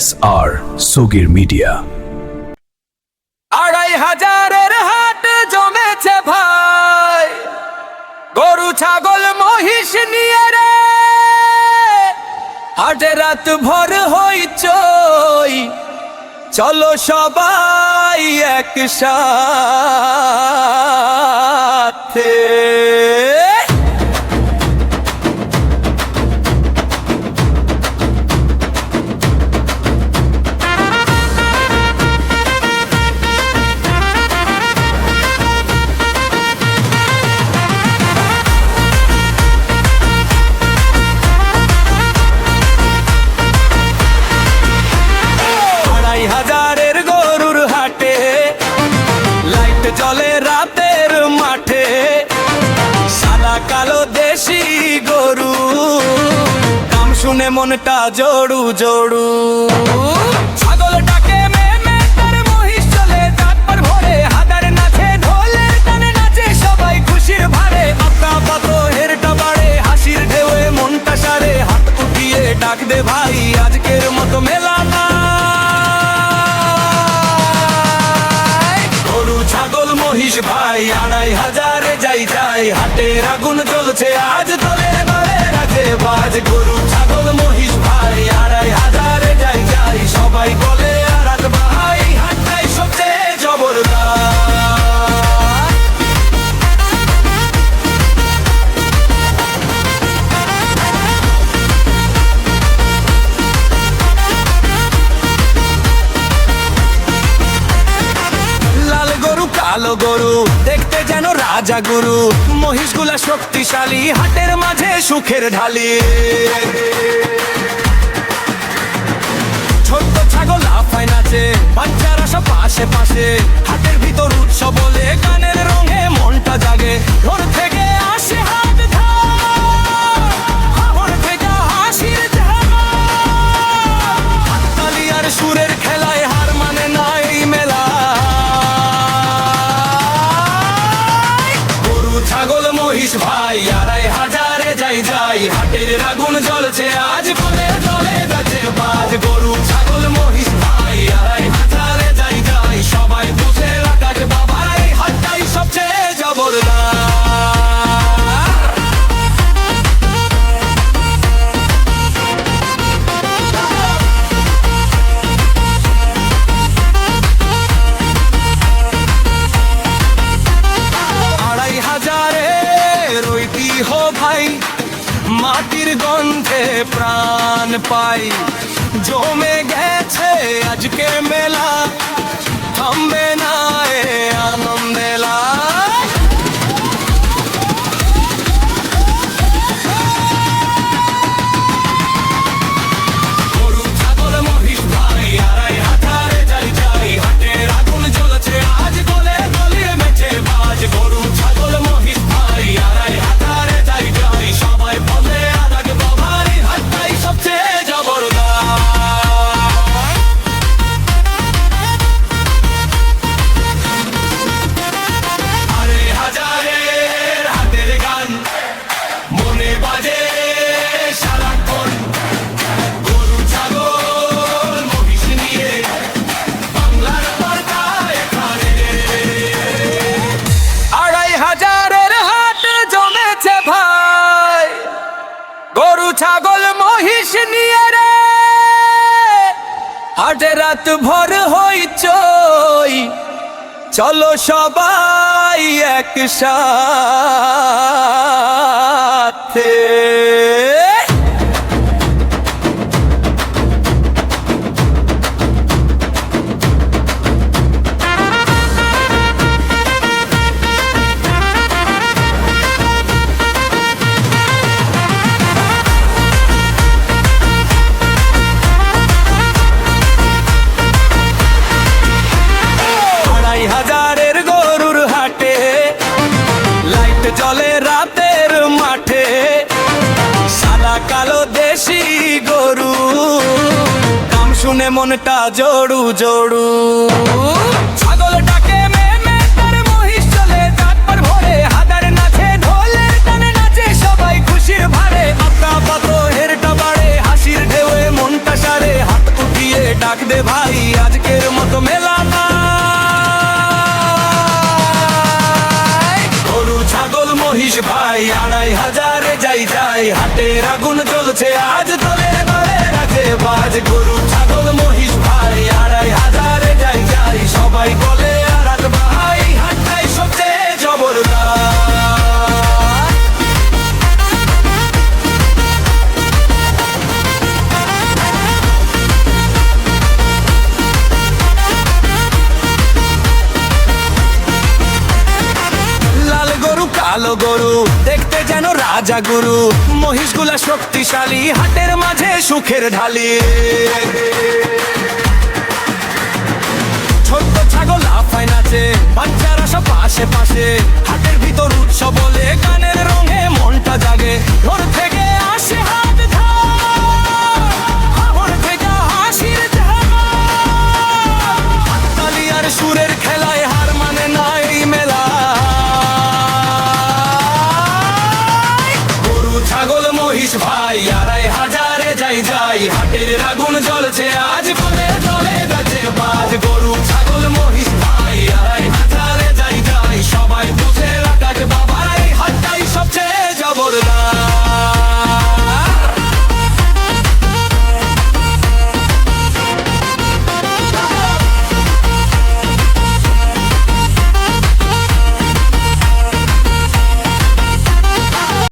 SR সগীর media. ২৫০০০-এর হাট জমেছে ভাই, গরু ছাগল মহিষ নিয়ে রে। হাটে রাত ভর হইচই, চলো সবাই একসাথে। চলে রাতের মাঠে সাদা কালো দেশি গরু, দাম শুনে মনটা জড়ু জড়ু। ছাগল ডাকে মেমে, তার মহিষ চলে তারপর ভরে, হাদার নাচে ঢোলের টানে নাচে সবাই খুশির ভারে। আপনা পাত হেরটা বাড়ে, হাসির ঢেউয়ে মনটা সারে। হাত উঠিয়ে ডাক দে ভাই, আজকের মতো মেলা না। মহিষ ভাই ২৫০০০-এ যাই যাই, হাটের আগুন জ্বলছে আজ, তলে বারে রাখে বাজ। গরু ছাগল মহিষ ভাই ২৫০০০-এ যাই যাই, সবাই বলে আর ভাই, হাটটাই সবচেয়ে জবরদস্ত। কালো গরু দেখতে যেন রাজা গরু, মহিষগুলা শক্তিশালী, হাটের মাঝে সুখের ঢালি। ছোট্ট ছাগল লাফায় নাচে, বাচ্চারা সব পাশে পাশে। হাটের ভিতর উৎসব বলে গানের রঙে মনটা জাগে। ঘর থেকে আসে হাট ধার থেকে হাসির ধার, হাততালি আর সুরের খেলায় হার মানে না এই মেলা। ছাগল মহিষ ভাই ২৫০০০-এ যাই যাই, হাটের আগুন জ্বলছে আজ, বলে চলে গেছে বাজ। গরু ছাগল মহিষ ভাই ২৫০০০-এ যাই যাই, সবাই বুঝে রাখার বাবাই, হাটটাই সবচেয়ে জবরদস্ত। ভাই মাটির গন্ধে প্রাণ পাই, জমে গেছে আজকে মেলা, থামবে না এ আনন্দেলা। গরু ছাগল মহিষ ভাই ২৫০০০-এ যাই যাই, হাটের আগুন জ্বলছে আজ, গলে গলিয়ে মেছে বাজ। গরু ছাগল মহিষ ভাই ২৫০০০-এ যাই যাই, সবাই বলে আর ভাই, হাটটাই সবচেয়ে জবরদস্ত। হাজারের হাটের গান মনে বাজে সারাক্ষণ, গরু ছাগল মহিষ নিয়ে বাংলার পর্দা এখানে। ২৫০০০-এর হাট জমেছে ভাই, গরু ছাগল মহিষ নিয়ে রে। হাটে রাত ভর হইচই, চলো সবাই একসাথে। চলে রাতের মাঠে সাদা কালো দেশি গরু, দাম শুনে মনটা জড়ু জড়ু। ছাগল ডাকে মেমে, তার মহিষ চলে তারপর ভরে, হাদার নাচে ঢোলের টানে নাচে সবাই খুশির ভারে। আপনা পাত হেরটা বাড়ে, হাসির ঢেউয়ে মনটা সারে। হাত উঠিয়ে দে ভাই আজকের মতো মেলা না। গরু ছাগল মহিষ ভাই 2500 যাই যাই, হাটের আগুন জ্বলছে আজ দলে দলে রাখে বাজ। গরু ছাগল মহিষ ভাই 2500 যাই যাই, সবাই বলে আর ভাই হাটটাই সবচেয়ে জবরদস্ত। কালো গরু দেখতে যেন রাজা গরু, মহিষগুলা শক্তিশালী হাটের মাঝে সুখের ঢালি। ছোট্ট ছাগল লাফায় নাচে, বাচ্চারা সব পাশে পাশে, হাটের ভিতর উৎসব বলে গানের রঙে মনটা জাগে। ঘর থেকে আসে হাত ধার থেকে হাসির হাততালি আর সুরের খেলায় হার মানে না এই মেলা। ছাগল মহিষ ভাই 2500 যাই যাই, হাটের আগুন জ্বলছে আজ